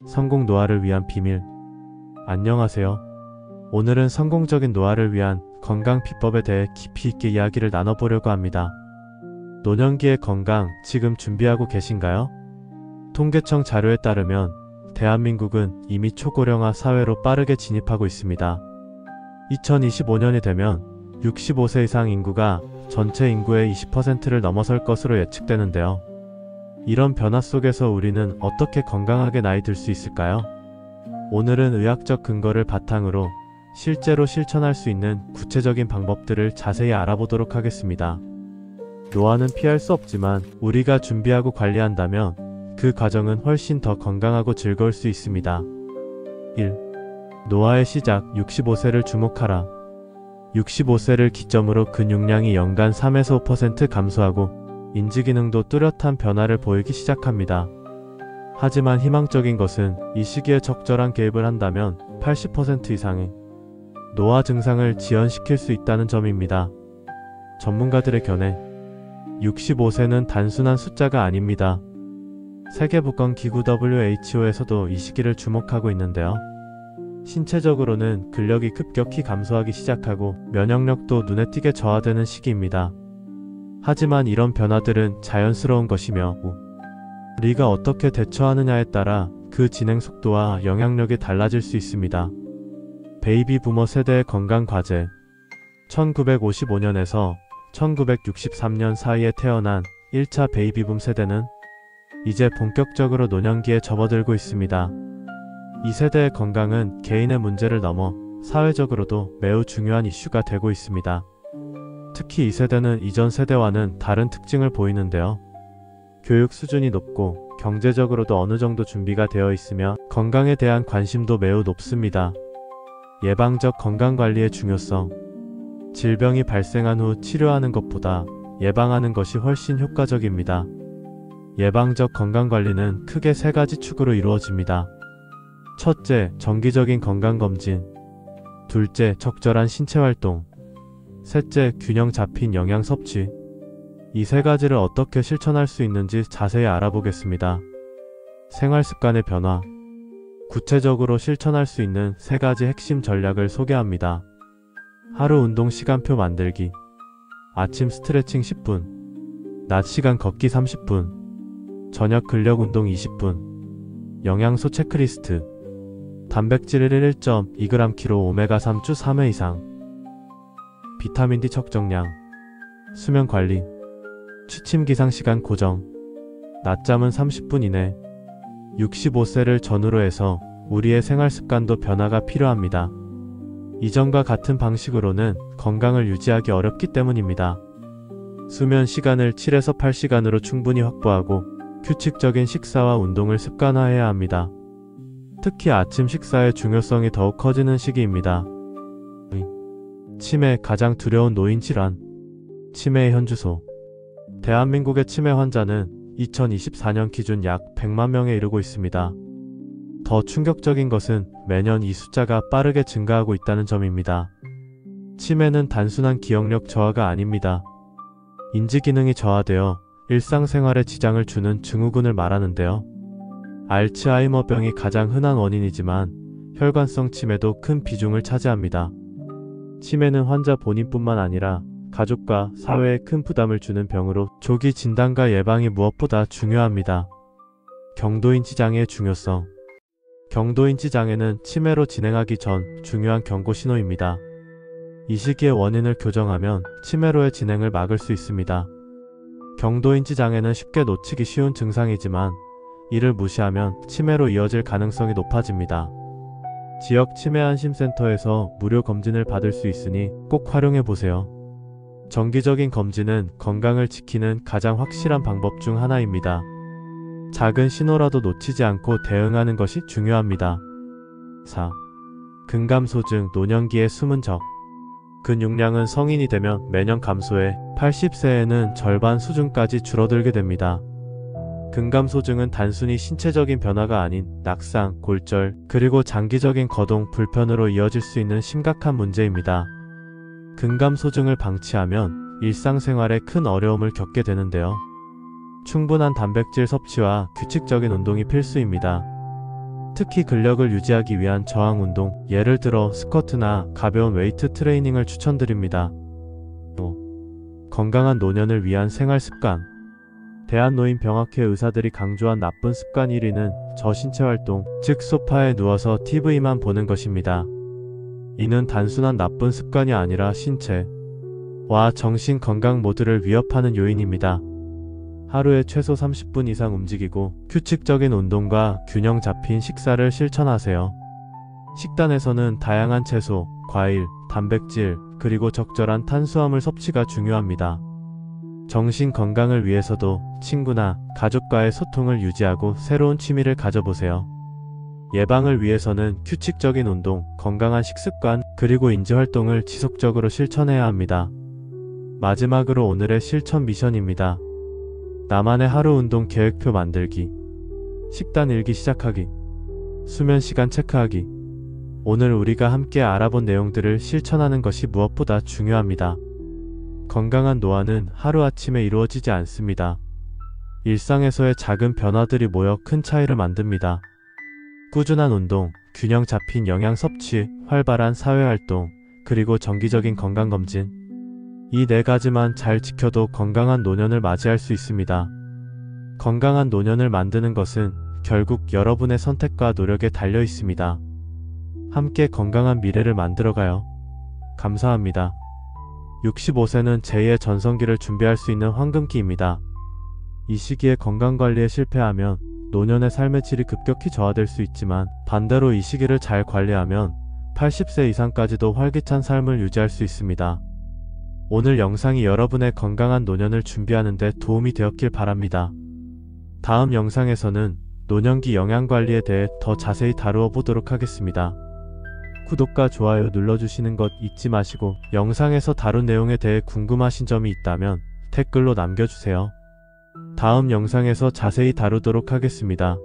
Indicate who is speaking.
Speaker 1: 성공 노화를 위한 비밀. 안녕하세요. 오늘은 성공적인 노화를 위한 건강 비법에 대해 깊이 있게 이야기를 나눠보려고 합니다. 노년기의 건강 지금 준비하고 계신가요? 통계청 자료에 따르면 대한민국은 이미 초고령화 사회로 빠르게 진입하고 있습니다. 2025년이 되면 65세 이상 인구가 전체 인구의 20%를 넘어설 것으로 예측되는데요. 이런 변화 속에서 우리는 어떻게 건강하게 나이 들 수 있을까요? 오늘은 의학적 근거를 바탕으로 실제로 실천할 수 있는 구체적인 방법들을 자세히 알아보도록 하겠습니다. 노화는 피할 수 없지만 우리가 준비하고 관리한다면 그 과정은 훨씬 더 건강하고 즐거울 수 있습니다. 1. 노화의 시작 65세를 주목하라. 65세를 기점으로 근육량이 연간 3에서 5% 감소하고 인지기능도 뚜렷한 변화를 보이기 시작합니다. 하지만 희망적인 것은 이 시기에 적절한 개입을 한다면 80% 이상의 노화 증상을 지연시킬 수 있다는 점입니다. 전문가들의 견해 65세는 단순한 숫자가 아닙니다. 세계보건기구 WHO에서도 이 시기를 주목하고 있는데요. 신체적으로는 근력이 급격히 감소하기 시작하고 면역력도 눈에 띄게 저하되는 시기입니다. 하지만 이런 변화들은 자연스러운 것이며 우리가 어떻게 대처하느냐에 따라 그 진행 속도와 영향력이 달라질 수 있습니다. 베이비 부머 세대의 건강 과제 1955년에서 1963년 사이에 태어난 1차 베이비붐 세대는 이제 본격적으로 노년기에 접어들고 있습니다. 이 세대의 건강은 개인의 문제를 넘어 사회적으로도 매우 중요한 이슈가 되고 있습니다. 특히 이 세대는 이전 세대와는 다른 특징을 보이는데요. 교육 수준이 높고 경제적으로도 어느 정도 준비가 되어 있으며 건강에 대한 관심도 매우 높습니다. 예방적 건강관리의 중요성. 질병이 발생한 후 치료하는 것보다 예방하는 것이 훨씬 효과적입니다. 예방적 건강관리는 크게 세 가지 축으로 이루어집니다. 첫째, 정기적인 건강검진. 둘째, 적절한 신체활동. 셋째, 균형 잡힌 영양 섭취. 이 세 가지를 어떻게 실천할 수 있는지 자세히 알아보겠습니다. 생활습관의 변화. 구체적으로 실천할 수 있는 세 가지 핵심 전략을 소개합니다. 하루 운동 시간표 만들기. 아침 스트레칭 10분. 낮 시간 걷기 30분. 저녁 근력 운동 20분. 영양소 체크리스트. 단백질 1.2g/kg 오메가3 주 3회 이상. 비타민 D 적정량. 수면 관리. 취침 기상 시간 고정. 낮잠은 30분 이내. 65세를 전후로 해서 우리의 생활 습관도 변화가 필요합니다. 이전과 같은 방식으로는 건강을 유지하기 어렵기 때문입니다. 수면 시간을 7에서 8시간으로 충분히 확보하고 규칙적인 식사와 운동을 습관화해야 합니다. 특히 아침 식사의 중요성이 더욱 커지는 시기입니다. 치매 가장 두려운 노인 질환. 치매의 현주소. 대한민국의 치매 환자는 2024년 기준 약 100만 명에 이르고 있습니다. 더 충격적인 것은 매년 이 숫자가 빠르게 증가하고 있다는 점입니다. 치매는 단순한 기억력 저하가 아닙니다. 인지기능이 저하되어 일상생활에 지장을 주는 증후군을 말하는데요. 알츠하이머병이 가장 흔한 원인이지만 혈관성 치매도 큰 비중을 차지합니다. 치매는 환자 본인뿐만 아니라 가족과 사회에 큰 부담을 주는 병으로 조기 진단과 예방이 무엇보다 중요합니다. 경도인지 장애의 중요성. 경도인지 장애는 치매로 진행하기 전 중요한 경고 신호입니다. 이 시기에 원인을 교정하면 치매로의 진행을 막을 수 있습니다. 경도인지 장애는 쉽게 놓치기 쉬운 증상이지만 이를 무시하면 치매로 이어질 가능성이 높아집니다. 지역 치매 안심센터에서 무료 검진을 받을 수 있으니 꼭 활용해 보세요. 정기적인 검진은 건강을 지키는 가장 확실한 방법 중 하나입니다. 작은 신호라도 놓치지 않고 대응하는 것이 중요합니다. 4. 근감소증 노년기의 숨은 적. 근육량은 성인이 되면 매년 감소해 80세에는 절반 수준까지 줄어들게 됩니다. 근감소증은 단순히 신체적인 변화가 아닌 낙상, 골절, 그리고 장기적인 거동, 불편으로 이어질 수 있는 심각한 문제입니다. 근감소증을 방치하면 일상생활에 큰 어려움을 겪게 되는데요. 충분한 단백질 섭취와 규칙적인 운동이 필수입니다. 특히 근력을 유지하기 위한 저항 운동, 예를 들어 스쿼트나 가벼운 웨이트 트레이닝을 추천드립니다. 건강한 노년을 위한 생활 습관. 대한노인병학회 의사들이 강조한 나쁜 습관 1위는 저신체 활동, 즉 소파에 누워서 TV만 보는 것입니다. 이는 단순한 나쁜 습관이 아니라 신체와 정신 건강 모두를 위협하는 요인입니다. 하루에 최소 30분 이상 움직이고 규칙적인 운동과 균형 잡힌 식사를 실천하세요. 식단에서는 다양한 채소, 과일, 단백질, 그리고 적절한 탄수화물 섭취가 중요합니다. 정신 건강을 위해서도 친구나 가족과의 소통을 유지하고 새로운 취미를 가져보세요. 예방을 위해서는 규칙적인 운동, 건강한 식습관, 그리고 인지활동을 지속적으로 실천해야 합니다. 마지막으로 오늘의 실천 미션입니다. 나만의 하루 운동 계획표 만들기, 식단 일기 시작하기, 수면 시간 체크하기. 오늘 우리가 함께 알아본 내용들을 실천하는 것이 무엇보다 중요합니다. 건강한 노화는 하루아침에 이루어지지 않습니다. 일상에서의 작은 변화들이 모여 큰 차이를 만듭니다. 꾸준한 운동, 균형 잡힌 영양 섭취, 활발한 사회활동, 그리고 정기적인 건강검진. 이 4가지만 잘 지켜도 건강한 노년을 맞이할 수 있습니다. 건강한 노년을 만드는 것은 결국 여러분의 선택과 노력에 달려 있습니다. 함께 건강한 미래를 만들어가요. 감사합니다. 65세는 제2의 전성기를 준비할 수 있는 황금기입니다. 이 시기에 건강관리에 실패하면 노년의 삶의 질이 급격히 저하될 수 있지만 반대로 이 시기를 잘 관리하면 80세 이상까지도 활기찬 삶을 유지할 수 있습니다. 오늘 영상이 여러분의 건강한 노년을 준비하는 데 도움이 되었길 바랍니다. 다음 영상에서는 노년기 영양관리에 대해 더 자세히 다루어 보도록 하겠습니다. 구독과 좋아요 눌러주시는 것 잊지 마시고 영상에서 다룬 내용에 대해 궁금하신 점이 있다면 댓글로 남겨주세요. 다음 영상에서 자세히 다루도록 하겠습니다.